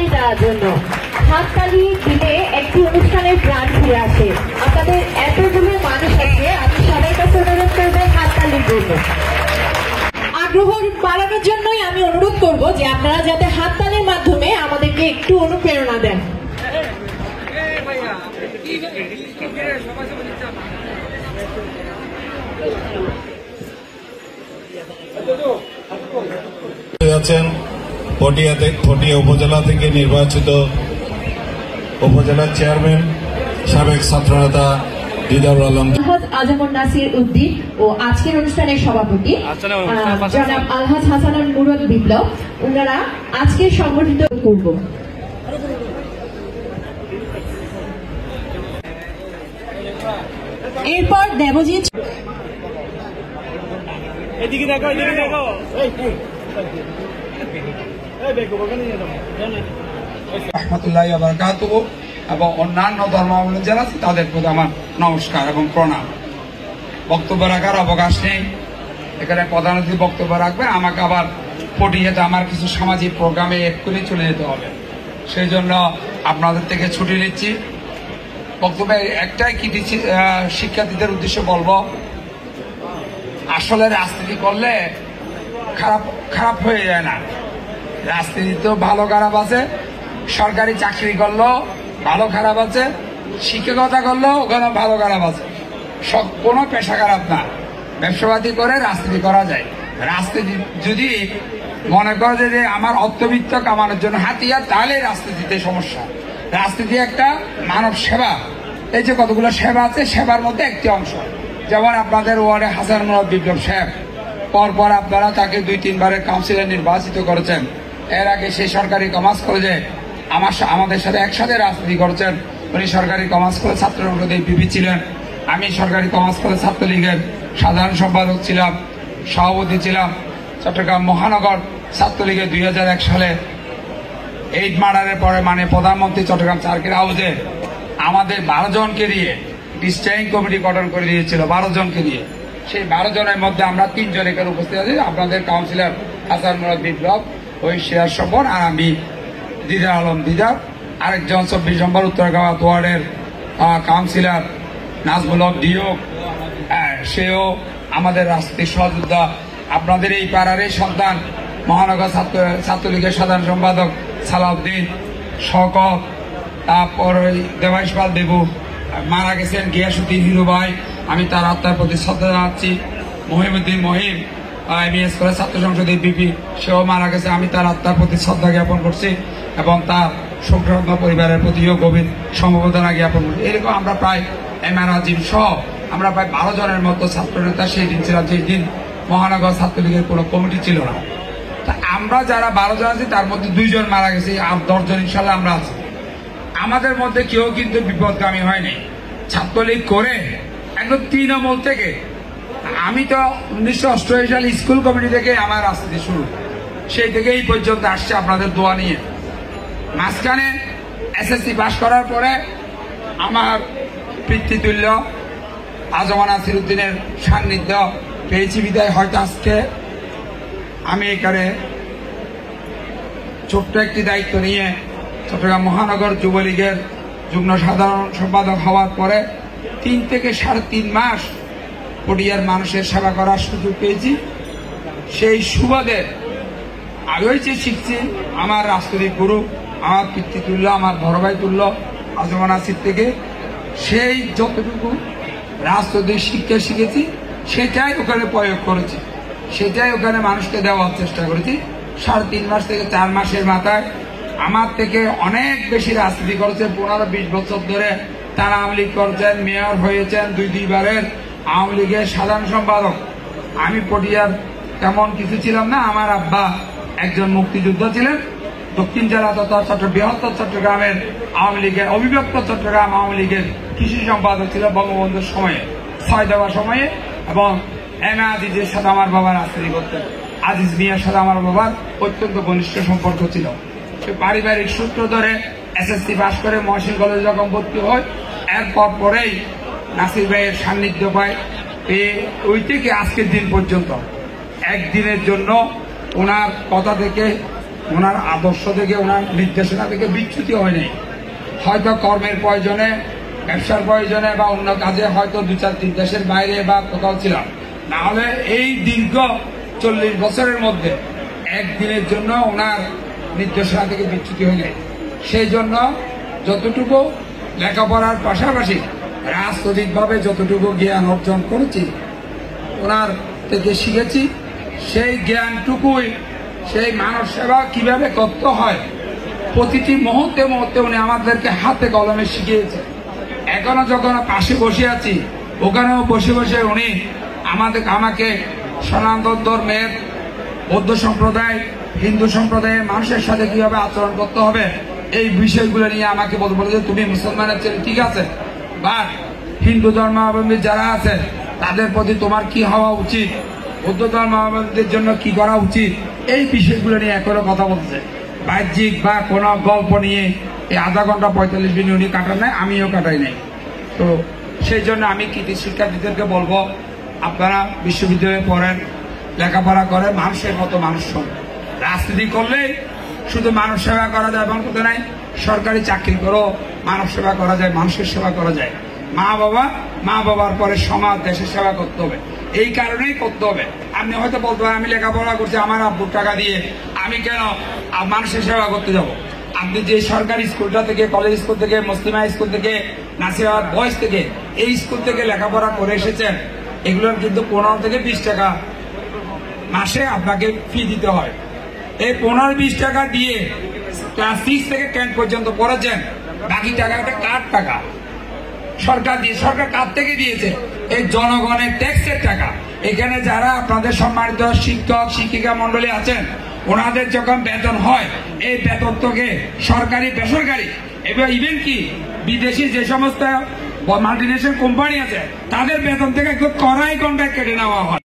হাততালি দেওয়ার জন্য। হাততালি দিলে একটি অনুষ্ঠানের প্রাণ ফিরে আসে। আপনাদের এতগুলো মানুষ আছে, আমি সবার কাছে অনুরোধ করবো হাততালির জন্য। আগ্রহ বাড়ানোর জন্যই আমি অনুরোধ করব যে আপনারা যাতে হাততালির মাধ্যমে আমাদেরকে একটু অনুপ্রেরণা দেন। পটিয়া উপজেলা থেকে নির্বাচিত উপজেলা চেয়ারম্যান সাবেক ছাত্রনেতা দিদারুল আলম আজমর নাসির উদ্দিন ও আজকের অনুষ্ঠানের সভাপতি জনাব আলহাজ হাসানুল মুরাদ বিপ্লব, ওনারা আজকে সংগঠিত করব। এরপর দেবজিৎ এদিকে দেখো, এদিকে দেখো, রহমতুল্লাহি ওয়া বারাকাতুহু এবং অন্যান্য ধর্মাবলম্বী যারা আছে তাদের প্রতি আমার নমস্কার এবং প্রণাম। বক্তব্য রাখার অবকাশ নেই, এখানে প্রধান অতিথি বক্তব্য রাখবেন, আমাকে আবার পটিয়াতে আমার কিছু সামাজিক প্রোগ্রামে এড করে চলে যেতে হবে, সেই জন্য আপনাদের থেকে ছুটি নিচ্ছি। বক্তব্যে একটাই কি দিচ্ছি, শিক্ষার্থীদের উদ্দেশ্যে বলবো, আসলে রাজনীতি করলে খারাপ হয়ে যায় না, রাজনীতিতেও ভালো খারাপ আছে, সরকারি চাকরি করলেও ভালো খারাপ আছে, শিক্ষকতা করলেও ওখানে ভালো খারাপ আছে, সব কোনো পেশা খারাপ না। ব্যবসাবাদী করে রাজনীতি করা যায়। রাজনীতি যদি মনে করে যে আমার অর্থবিত্ত কামানোর জন্য হাতিয়ার, তাহলে রাজনীতিতে সমস্যা। রাজনীতি একটা মানব সেবা, এই যে কতগুলো সেবা আছে, সেবার মধ্যে একটি অংশ। যেমন আপনাদের ওয়ার্ডে হাসান মুরাদ বিপ্লব সাহেব, পরপর আপনারা তাকে 2-3 বারের কাউন্সিলর নির্বাচিত করেছেন। এর আগে সেই সরকারি কমার্স কলেজে আমাদের সাথে একসাথে রাজনীতি করেছেন। উনি সরকারি কমার্স কলেজ ছাত্র সংসদের পিপি ছিলেন, আমি সরকারি কমার্স কলেজ ছাত্রলীগের সাধারণ সম্পাদক ছিলাম, সভাপতি ছিলাম। চট্টগ্রাম মহানগর ছাত্রলীগের 2001 সালে 8 মার্ডারের পরে মানে প্রধানমন্ত্রী চট্টগ্রাম সার্কিট হাউসে আমাদের 12 জনকে দিয়ে স্ট্যান্ডিং কমিটি গঠন করে দিয়েছিল, 12 জনকে দিয়ে। সেই 12 জনের মধ্যে আমরা 3 জন এখানে উপস্থিত আছি, আপনাদের কাউন্সিলর হাসান মুরাদ বিপ্লব, ওই শেয়ার স্বপন, আর আমি দিদার আলম দিদার। আরেকজন 24 নম্বর উত্তরগাঁও ওয়ার্ডের কাউন্সিলর নাজমুল হক ডিও, সেও আমাদের রাজনৈতিক সহযোদ্ধা। আপনাদের এই পাড়ারই সন্তান মহানগর ছাত্রলীগের সাধারণ সম্পাদক সালাউদ্দিন শওকত, তারপর ওই দেবাইশ পাল দেবু মারা গেছেন, গিয়াসুদ্দিন হিরু ভাই, আমি তার আত্মার প্রতি শ্রদ্ধা জানাচ্ছি। মহিমুদ্দিন মহিম এমএস কলেজ ছাত্র সংসদের বিপি, সেও মারা গেছে, আমি তার আত্মার প্রতি শ্রদ্ধা জ্ঞাপন করছি এবং তার শোকসংগ্ন পরিবারের প্রতিও গভীর সমবেদনা জ্ঞাপন করছি। এরকম আমরা প্রায় এমআর আজিম সহ আমরা প্রায় 12 জনের মতো ছাত্র নেতা সেই দিন ছিলাম, যেই দিন মহানগর ছাত্রলীগের কোনো কমিটি ছিল না। তা আমরা যারা 12 জন আছি তার মধ্যে 2 জন মারা গেছে, আর 10 জন ইনশাল্লাহ আমরা আছি। আমাদের মধ্যে কেউ কিন্তু বিপদগামী হয়নি। ছাত্রলীগ করে একদম তৃণমূল থেকে, আমি তো 1988 সালে স্কুল কমিটি থেকে আমার রাজনীতি শুরু, সেই থেকে এই পর্যন্ত আসছে আপনাদের দোয়া নিয়ে। মাঝখানে এসএসসি পাশ করার পরে আমার পিতৃতুল্য আজমর নাসির উদ্দিনের সান্নিধ্য পেয়েছি বিদায় হয়তো আজকে আমি এখানে ছোট্ট একটি দায়িত্ব নিয়ে চট্টগ্রাম মহানগর যুবলীগের যুগ্ম সাধারণ সম্পাদক হওয়ার পরে 3 থেকে 3.5 মাস পটিয়ার মানুষের সেবা করার সুযোগ পেয়েছি। সেই সুবাদে আমি যে শিখছি আমার রাজনৈতিক গুরু, আমার পিতৃতুল্য, আমার বড় ভাই তুল্য আজমর নাসির থেকে, সেই যতটুকু রাজনৈতিক শিক্ষা শিখেছি সেটাই ওখানে প্রয়োগ করেছি, সেটাই ওখানে মানুষকে দেওয়ার চেষ্টা করেছি। 3.5 মাস থেকে 4 মাসের মাথায় আমার থেকে অনেক বেশি রাজনীতি করেছে, 15-20 বছর ধরে তারা আওয়ামী লীগ করেছেন, মেয়র হয়েছেন, 2 বারের আওয়ামী লীগের সাধারণ সম্পাদক। আমি পটিয়ার তেমন কিছু ছিলাম না, আমার আব্বা একজন মুক্তিযোদ্ধা ছিলেন, দক্ষিণ জেলা তথা বৃহত্তর চট্টগ্রামের আওয়ামী লীগের অবিভক্ত চট্টগ্রাম আওয়ামী লীগের কৃষি সম্পাদক ছিল বঙ্গবন্ধুর সময়ে, 6 দেওয়ার সময়ে, এবং এম এ আজিজের সাথে আমার বাবা রাজনীতি করতেন। আজিজ মিয়ার সাথে আমার বাবার অত্যন্ত ঘনিষ্ঠ সম্পর্ক ছিল। সে পারিবারিক সূত্র ধরে এসএসসি পাশ করে মহসিন কলেজে যখন ভর্তি হয়, এরপর পরেই নাসির ভাইয়ের সান্নিধ্য পায়, ওই থেকে আজকের দিন পর্যন্ত একদিনের জন্য ওনার কথা থেকে ওনার আদর্শ থেকে, ওনার নির্দেশনা থেকে বিচ্যুতি হয় নাই। হয়তো কর্মের প্রয়োজনে, ব্যবসার প্রয়োজনে বা অন্য কাজে হয়তো 2-4-3 দেশের বাইরে বা কোথাও ছিলাম, না হলে এই দীর্ঘ 40 বছরের মধ্যে একদিনের জন্য ওনার নির্দেশনা থেকে বিচ্যুতি হয় নাই। সেই জন্য যতটুকু লেখাপড়ার পাশাপাশি রাজনৈতিকভাবে যতটুকু জ্ঞান অর্জন করেছি, ওনার থেকে শিখেছি, সেই জ্ঞানটুকুই সেই মানব সেবা কিভাবে করতে হয় প্রতিটি মুহূর্তে মুহূর্তে উনি আমাদেরকে হাতে কলমে শিখিয়েছে। এখনো যখন পাশে বসে আছি, ওখানেও বসে বসে উনি আমাকে সনাতন ধর্মের, বৌদ্ধ সম্প্রদায়, হিন্দু সম্প্রদায়ের মানুষের সাথে কিভাবে আচরণ করতে হবে এই বিষয়গুলো নিয়ে আমাকে বলে যে তুমি মুসলমানের ছেলে ঠিক আছে, বাট হিন্দু ধর্মাবলম্বী যারা আছে তাদের প্রতি তোমার কি হওয়া উচিত, বৌদ্ধ ধর্মাবলম্বীদের জন্য কি করা উচিত, এই বিষয়গুলো নিয়ে এখনো কথা বলছে। বাহ্যিক বা কোনো গল্প নিয়ে এই আধা ঘন্টা 45 মিনিট উনি কাটান নাই, আমিও কাটাই নাই। তো সেই জন্য আমি কৃতি শিক্ষার্থীদেরকে বলবো, আপনারা বিশ্ববিদ্যালয়ে পড়েন, লেখাপড়া করেন, মানুষের মতো মানুষ হন। রাজনীতি করলে শুধু মানব সেবা করা যায় এমন কথা নাই, সরকারি চাকরি করো মানব সেবা করা যায়, মানুষের সেবা করা যায়। মা বাবার পরে সমাজ, দেশের সেবা করতে হবে, এই কারণেই করতে হবে। আপনি হয়তো বলতে পারেন আমি লেখাপড়া করছি আমার আব্বুর টাকা দিয়ে, আমি কেন মানুষের সেবা করতে যাব? আপনি যে সরকারি স্কুলটা থেকে, কলেজ স্কুল থেকে, মুসলিমা স্কুল থেকে, নাসিরাবাদ বয়েজ থেকে, এই স্কুল থেকে লেখাপড়া করে এসেছেন, এগুলোর কিন্তু 15 থেকে 20 টাকা মাসে আপনাকে ফি দিতে হয়। এই 15-20 টাকা দিয়ে ক্লাস 6 থেকে 10 পর্যন্ত পড়েছেন, বাকি টাকাটা কার টাকা? সরকার দিয়ে। সরকার কার থেকে দিয়েছে? এই জনগণের ট্যাক্সের টাকা। এখানে যারা আপনাদের সম্মানিত শিক্ষক শিক্ষিকা মন্ডলী আছেন, ওনাদের যখন বেতন হয়, এই বেতন থেকে সরকারি, বেসরকারি এবং ইভেন কি বিদেশি যে সমস্ত মাল্টিনেশনাল কোম্পানি আছে, তাদের বেতন থেকে একটু কড়াই কন্ট্রাক্ট কেটে নেওয়া হয়।